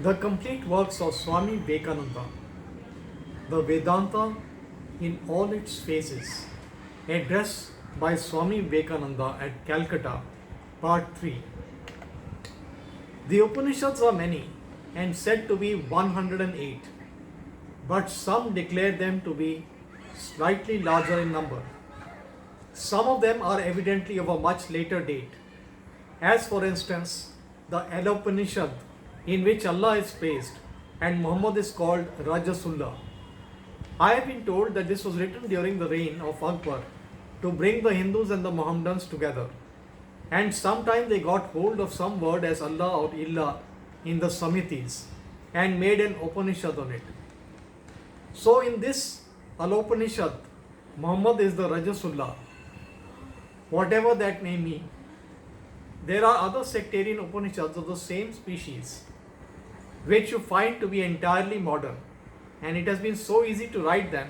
The complete works of Swami Vivekananda, the Vedanta in all its phases, addressed by Swami Vivekananda at Calcutta, Part 3. The Upanishads are many and said to be 108, but some declare them to be slightly larger in number. Some of them are evidently of a much later date, as for instance, the Upanishad, in which Allah is praised and Muhammad is called Rajasullah. I have been told that this was written during the reign of Akbar to bring the Hindus and the Mohammedans together. And sometime they got hold of some word as Allah or Illah in the Samhitas and made an Upanishad on it. So in this Al-Upanishad, Muhammad is the Rajasullah, whatever that may mean. There are other sectarian Upanishads of the same species, which you find to be entirely modern, and it has been so easy to write them,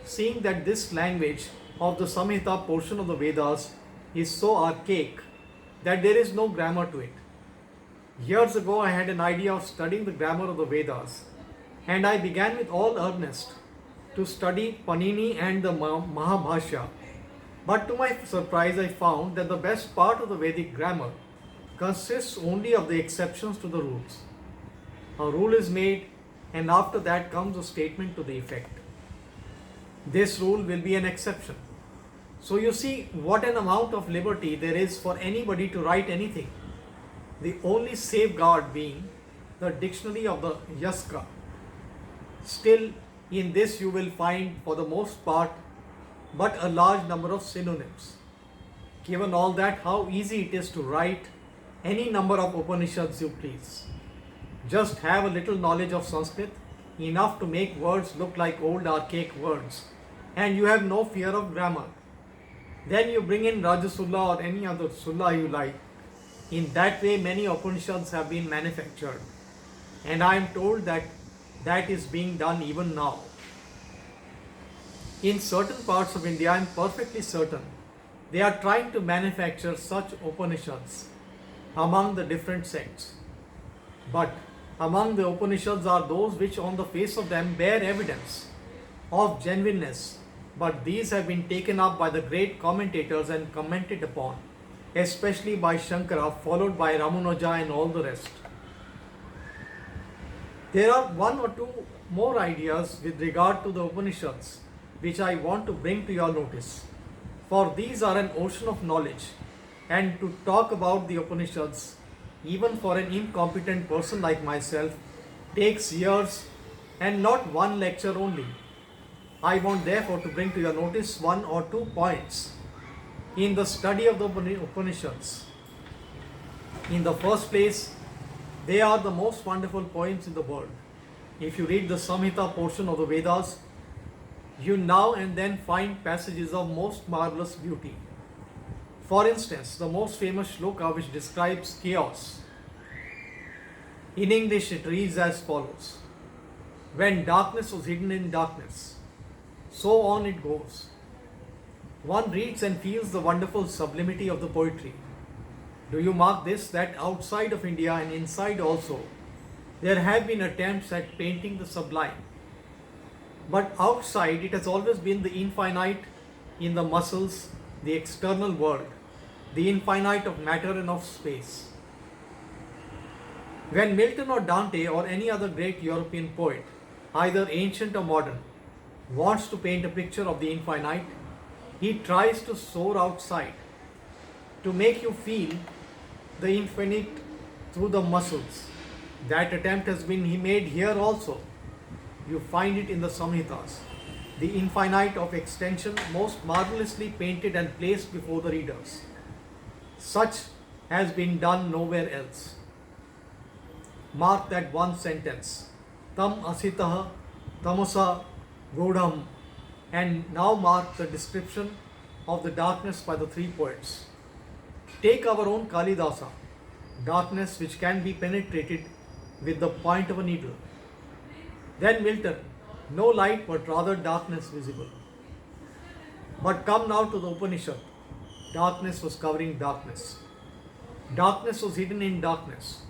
seeing that this language of the Samhita portion of the Vedas is so archaic that there is no grammar to it. Years ago, I had an idea of studying the grammar of the Vedas, and I began with all earnest to study Panini and the Mahabhashya. But to my surprise, I found that the best part of the Vedic grammar consists only of the exceptions to the rules. A rule is made, and after that comes a statement to the effect. This rule will be an exception. So you see what an amount of liberty there is for anybody to write anything. The only safeguard being the dictionary of the Yaska. Still, in this you will find for the most part but a large number of synonyms. Given all that, how easy it is to write any number of Upanishads you please. Just have a little knowledge of Sanskrit, enough to make words look like old archaic words, and you have no fear of grammar. Then you bring in Rajasulla or any other Sulla you like. In that way, many Upanishads have been manufactured, and I am told that that is being done even now. In certain parts of India, I am perfectly certain they are trying to manufacture such Upanishads among the different sects. But among the Upanishads are those which on the face of them bear evidence of genuineness, but these have been taken up by the great commentators and commented upon, especially by Shankara, followed by Ramanuja and all the rest. There are one or two more ideas with regard to the Upanishads which I want to bring to your notice, for these are an ocean of knowledge, and to talk about the Upanishads, even for an incompetent person like myself, takes years and not one lecture only. I want therefore to bring to your notice one or two points in the study of the Upanishads. In the first place, they are the most wonderful poems in the world. If you read the Samhita portion of the Vedas, you now and then find passages of most marvelous beauty. For instance, the most famous shloka which describes chaos. In English, it reads as follows: when darkness was hidden in darkness. So on it goes. One reads and feels the wonderful sublimity of the poetry. Do you mark this, that outside of India and inside also, there have been attempts at painting the sublime. But outside, it has always been the infinite in the muscles, the external world, the infinite of matter and of space. When Milton or Dante or any other great European poet, either ancient or modern, wants to paint a picture of the infinite, he tries to soar outside, to make you feel the infinite through the muscles. That attempt has been made here also. You find it in the Samhitas, the infinite of extension most marvelously painted and placed before the readers. Such has been done nowhere else. Mark that one sentence, tam asitaha tamasa godham, and now mark the description of the darkness by the three poets. Take our own Kalidasa, darkness which can be penetrated with the point of a needle. Then Milton, no light but rather darkness visible. But come now to the Upanishad. Darkness was covering darkness. Darkness was hidden in darkness.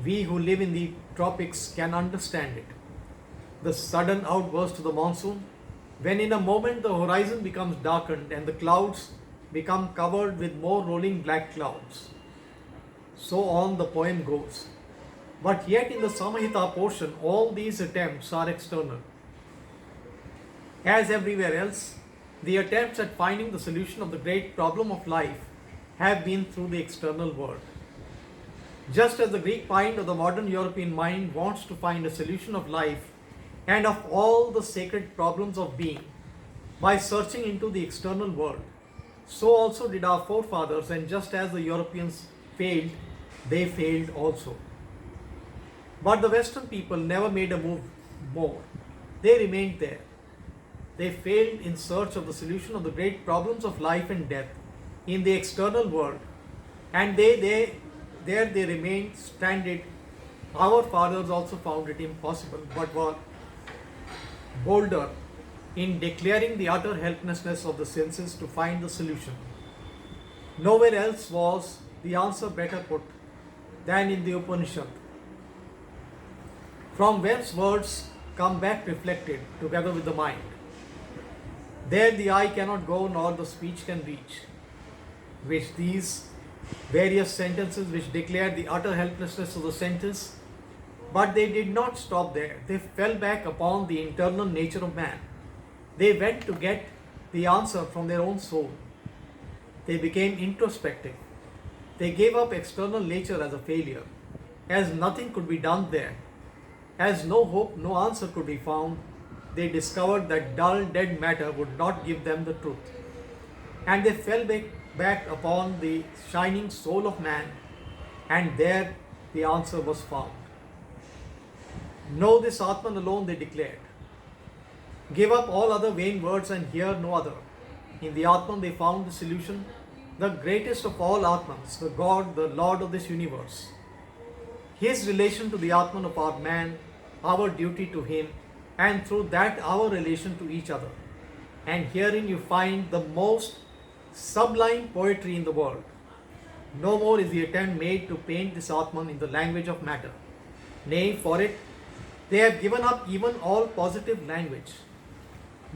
We who live in the tropics can understand it. The sudden outburst of the monsoon, when in a moment the horizon becomes darkened and the clouds become covered with more rolling black clouds. So on the poem goes. But yet in the Samahita portion, all these attempts are external. As everywhere else, the attempts at finding the solution of the great problem of life have been through the external world. Just as the Greek mind or the modern European mind wants to find a solution of life and of all the sacred problems of being by searching into the external world, so also did our forefathers, and just as the Europeans failed, they failed also. But the Western people never made a move more. They remained there. They failed in search of the solution of the great problems of life and death in the external world, and there they remained stranded. Our fathers also found it impossible, but were bolder in declaring the utter helplessness of the senses to find the solution. Nowhere else was the answer better put than in the Upanishad, from whence words come back reflected together with the mind. There the eye cannot go nor the speech can reach, which these various sentences which declare the utter helplessness of the senses, but they did not stop there. They fell back upon the internal nature of man. They went to get the answer from their own soul. They became introspective. They gave up external nature as a failure, as nothing could be done there, as no hope, no answer could be found. They discovered that dull, dead matter would not give them the truth. And they fell back upon the shining soul of man, and there the answer was found. Know this Atman alone, they declared. Give up all other vain words and hear no other. In the Atman they found the solution, the greatest of all Atmans, the God, the Lord of this universe. His relation to the Atman of our man, our duty to him, and through that our relation to each other. And herein you find the most sublime poetry in the world. No more is the attempt made to paint this Atman in the language of matter. Nay, for it, they have given up even all positive language.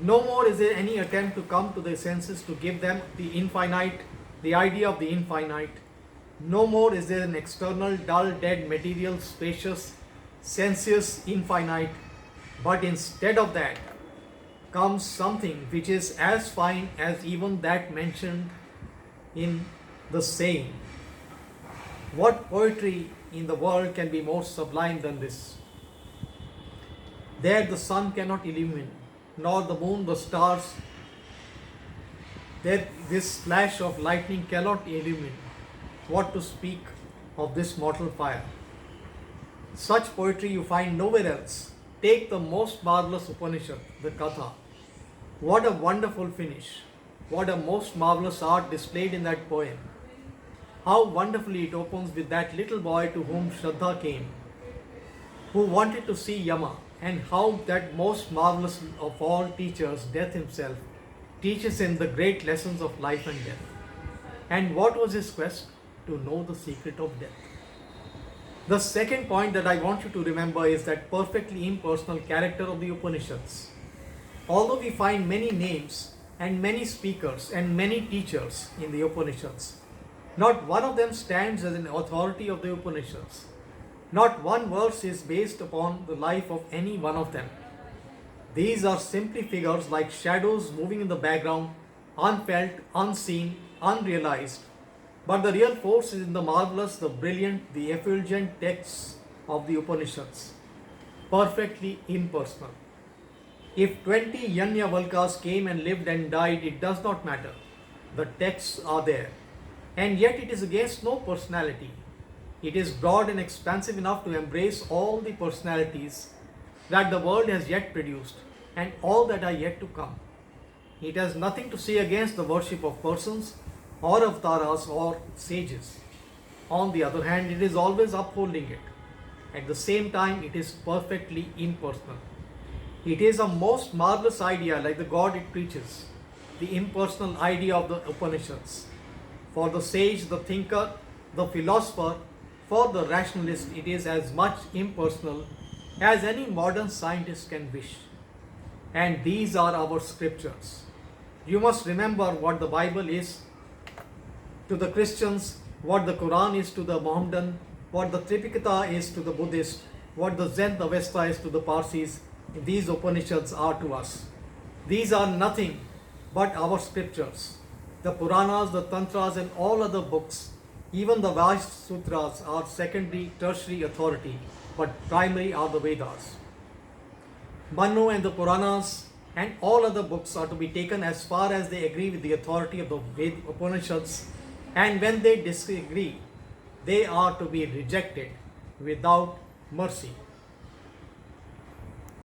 No more is there any attempt to come to their senses to give them the infinite, the idea of the infinite. No more is there an external, dull, dead, material, spacious, sensuous, infinite. But instead of that comes something which is as fine as even that mentioned in the saying. What poetry in the world can be more sublime than this? There the sun cannot illumine, nor the moon the stars. There this flash of lightning cannot illumine. What to speak of this mortal fire? Such poetry you find nowhere else. Take the most marvelous Upanishad, the Katha. What a wonderful finish. What a most marvelous art displayed in that poem. How wonderfully it opens with that little boy to whom Shraddha came, who wanted to see Yama, and how that most marvelous of all teachers, Death himself, teaches him the great lessons of life and death. And what was his quest? To know the secret of death. The second point that I want you to remember is that perfectly impersonal character of the Upanishads. Although we find many names and many speakers and many teachers in the Upanishads, not one of them stands as an authority of the Upanishads. Not one verse is based upon the life of any one of them. These are simply figures like shadows moving in the background, unfelt, unseen, unrealized. But the real force is in the marvelous, the brilliant, the effulgent texts of the Upanishads, perfectly impersonal. If 20 Yajnavalkas came and lived and died, it does not matter. The texts are there. And yet it is against no personality. It is broad and expansive enough to embrace all the personalities that the world has yet produced and all that are yet to come. It has nothing to say against the worship of persons or avatars or sages. On the other hand, it is always upholding it. At the same time, it is perfectly impersonal. It is a most marvelous idea, like the God it preaches, the impersonal idea of the Upanishads. For the sage, the thinker, the philosopher, For the rationalist, it is as much impersonal as any modern scientist can wish. And these are our scriptures. You must remember what the Bible is to the Christians, what the Quran is to the Mohammedan, what the Tripitaka is to the Buddhist, what the Zend Avesta is to the Parsis. These Upanishads are to us. These are nothing but our scriptures. The Puranas, the Tantras, and all other books, even the Vash Sutras, are secondary, tertiary authority, but primary are the Vedas. Manu and the Puranas and all other books are to be taken as far as they agree with the authority of the Upanishads, and when they disagree, they are to be rejected without mercy.